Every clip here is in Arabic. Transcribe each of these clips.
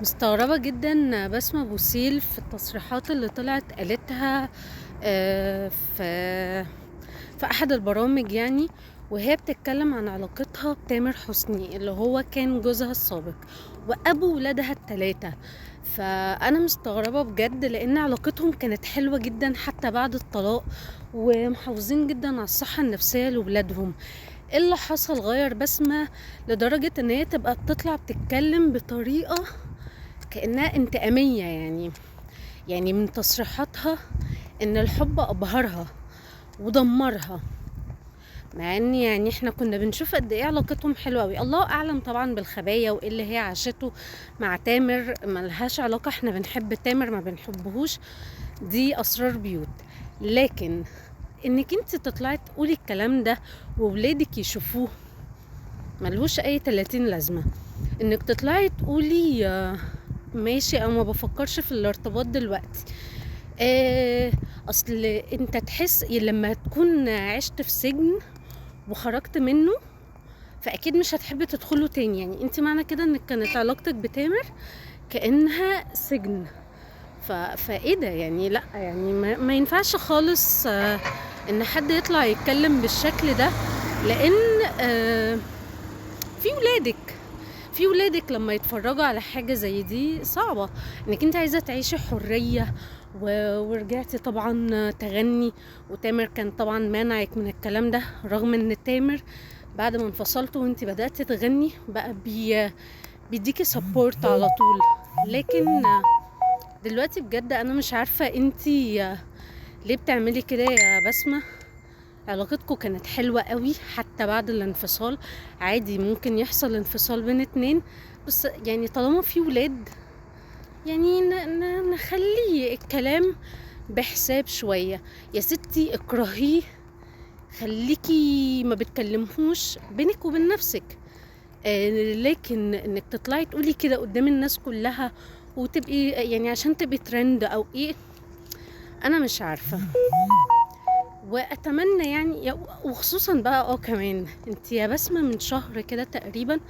مستغربة جدا بسمة بوسيل في التصريحات اللي طلعت قالتها في أحد البرامج يعني، وهي بتتكلم عن علاقتها بتامر حسني اللي هو كان جوزها السابق وأبو ولادها الثلاثة. فأنا مستغربة بجد لأن علاقتهم كانت حلوة جدا حتى بعد الطلاق، ومحافظين جدا على الصحة النفسية لولادهم. ايه اللي حصل غير بسمة لدرجة ان هي تبقى بتطلع بتتكلم بطريقة كأنها انتقامية؟ يعني من تصريحاتها ان الحب ابهرها ودمرها، مع ان يعني احنا كنا بنشوف قد ايه علاقتهم حلوه قوي. الله اعلم طبعا بالخبايا وايه اللي هي عاشته مع تامر، ملهاش علاقه، احنا بنحب تامر ما بنحبهوش، دي اسرار بيوت. لكن انك انت تطلعي تقولي الكلام ده وولادك يشوفوه ملهوش اي 30 لازمه. انك تطلعي تقولي ماشي او ما بفكرش في الارتباط دلوقتي، اصل انت تحس لما تكون عشت في سجن وخرجت منه فاكيد مش هتحب تدخله تاني. يعني انت معنى كده انك كانت علاقتك بتامر كأنها سجن. فايه ده يعني؟ لا يعني ما ينفعش خالص ان حد يطلع يتكلم بالشكل ده، لان في ولادك لما يتفرجوا على حاجة زي دي صعبة. انك انت عايزة تعيشي حرية ورجعتي طبعا تغني، وتامر كان طبعا مانعك من الكلام ده، رغم ان تامر بعد ما انفصلتوا وانت بدأت تغني بقى بيديكي سبورت على طول. لكن دلوقتي بجد انا مش عارفة انت ليه بتعملي كده يا بسمة. علاقتكم كانت حلوة قوي حتى بعد الانفصال، عادي ممكن يحصل انفصال بين اتنين، بس يعني طالما في ولاد يعني نخليه الكلام بحساب شوية. يا ستي اكرهيه، خليكي ما بتكلمهوش بينك وبين نفسك. لكن انك تطلعي تقولي كده قدام الناس كلها وتبقي يعني عشان تبقي ترند او ايه، انا مش عارفة. واتمنى يعني وخصوصا بقى كمان انت يا بسمة من شهر كده تقريبا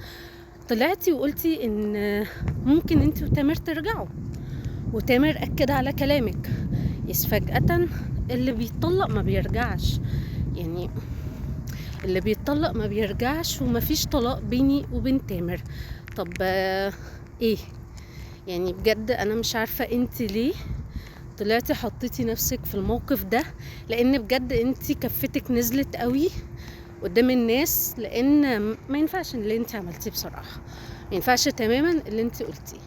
طلعتي وقلتي ان ممكن انت وتامر ترجعوا، وتامر اكد على كلامك. يس فجأة اللي بيتطلق ما بيرجعش، يعني اللي بيتطلق ما بيرجعش، ومفيش طلاق بيني وبين تامر. طب ايه يعني؟ بجد انا مش عارفة انت ليه طلعتي حطيتي نفسك في الموقف ده، لان بجد انت كفتك نزلت قوي قدام الناس، لان ما ينفعش اللي انت عملتيه، بصراحة ما ينفعش تماما اللي انت قلتيه.